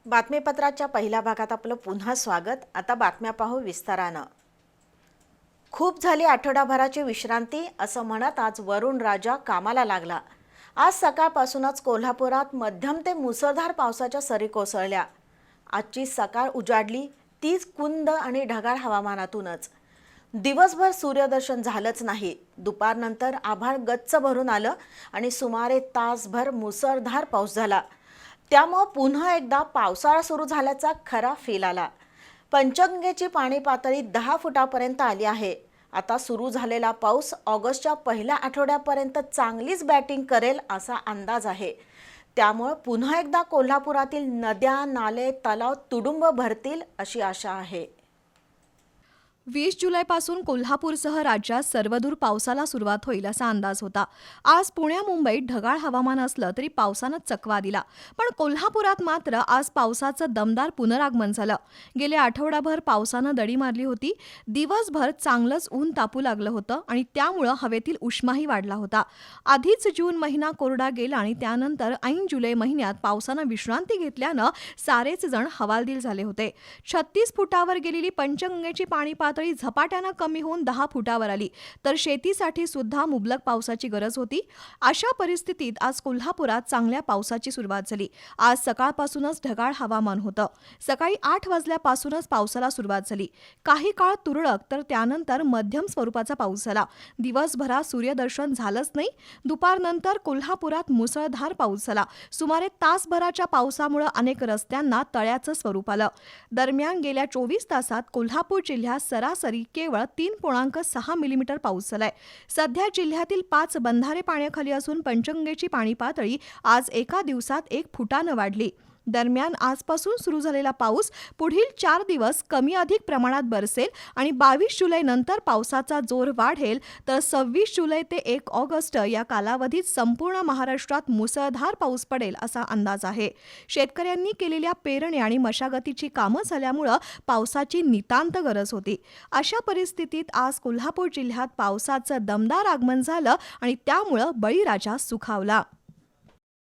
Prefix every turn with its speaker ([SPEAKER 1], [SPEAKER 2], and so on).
[SPEAKER 1] बातमीपत्राच्या पहिल्या भागात आपलं पुन्हा स्वागत। आता बातम्या पाहू विस्तारानं। खूप झाली आठवडाभराची विश्रांती असं म्हणत आज वरुण राजा कामाला लागला। आज सकाळपासूनच कोल्हापुरात मध्यम ते मुसळधार पावसाच्या सरी कोसळल्या। आजची सकाळ उजाडली तीच कुंद आणि ढगाळ हवामानातूनच। दिवसभर सूर्यदर्शन झालंच नाही। दुपारनंतर आभाळ गच्च भरून आलं आणि सुमारे तासभर मुसळधार पाऊस झाला। त्यामुळे पुन्हा एकदा पावसाळा सुरू झाल्याचा खरा फील आला। पंचगंगेची पाणी पातळी 10 फुटापर्यंत आली आहे। आता सुरू झालेला पाऊस ऑगस्टच्या पहिल्या आठवड्यापर्यंत चांगलीच बॅटिंग करेल असा अंदाज आहे। त्यामुळे पुन्हा एकदा कोल्हापुरातील नद्या, नाले, तलाव तुडुंब भरतील अशी आशा आहे।
[SPEAKER 2] 20 जुलैपासून कोल्हापूरसह राज्यात सर्वदूर पावसाला सुरुवात होईल असा अंदाज होता। आज पुण्या मुंबईत ढगाळ हवामान असलं तरी पावसानं चकवा दिला, पण कोल्हापुरात मात्र आज पावसाचं दमदार पुनरागमन झालं। गेल्या आठवडाभर पावसानं दडी मारली होती। दिवसभर चांगलंच ऊन तापू लागलं होतं आणि त्यामुळे हवेतील उष्माही वाढला होता। आधीच जून महिना कोरडा गेला आणि त्यानंतर ऐन जुलै महिन्यात पावसानं विश्रांती घेतल्यानं सारेच जण हवालदिल झाले होते। 36 फुटावर गेलेली पंचगंगेची पाणी पातळी झपाट्यानं कमी होऊन 10 फुटावर आली, तर शेतीसाठी सुद्धा मुबलक पावसाची गरज होती। अशा परिस्थितीत आज कोल्हापुरात चांगल्या पावसाची सुरुवात झाली। आज सकाळपासूनच ढगाळ हवामान होतं। सकाळी 8 वाजल्यापासूनच पावसाला सुरुवात झाली। काही काळ तुरळक तर त्यानंतर मध्यम स्वरूपाचा पाऊस झाला। दिवसभरात सूर्यदर्शन झालंच नाही। दुपारनंतर कोल्हापुरात मुसळधार पाऊस झाला। सुमारे तासभराच्या पावसामुळे अनेक रस्त्यांना तळ्याचं स्वरूप आलं। दरम्यान गेल्या 24 तासात कोल्हापूर जिल्ह्यात सरासरी केवळ 3.6 मिलीमीटर पाऊस झालाय। सध्या जिल्ह्यातील 5 बंधारे पाण्याखाली असून पंचगंगेची पाणी पातळी आज एका दिवसात 1 फुटानं वाढली। दरम्यान आजपासून सुरू झालेला पाऊस पुढील 4 दिवस कमी अधिक प्रमाणात बरसेल आणि 22 जुलै नंतर पावसाचा जोर वाढेल, तर 26 जुलै ते 1 ऑगस्ट या कालावधीत संपूर्ण महाराष्ट्रात मुसळधार पाऊस पडेल असा अंदाज आहे। शेतकऱ्यांनी केलेल्या पेरणी आणि मशागतीची कामं झाल्यामुळे पावसाची नितांत गरज होती। अशा परिस्थितीत आज कोल्हापूर जिल्ह्यात पावसाचं दमदार आगमन झालं आणि त्यामुळे बळीराजा सुखावला।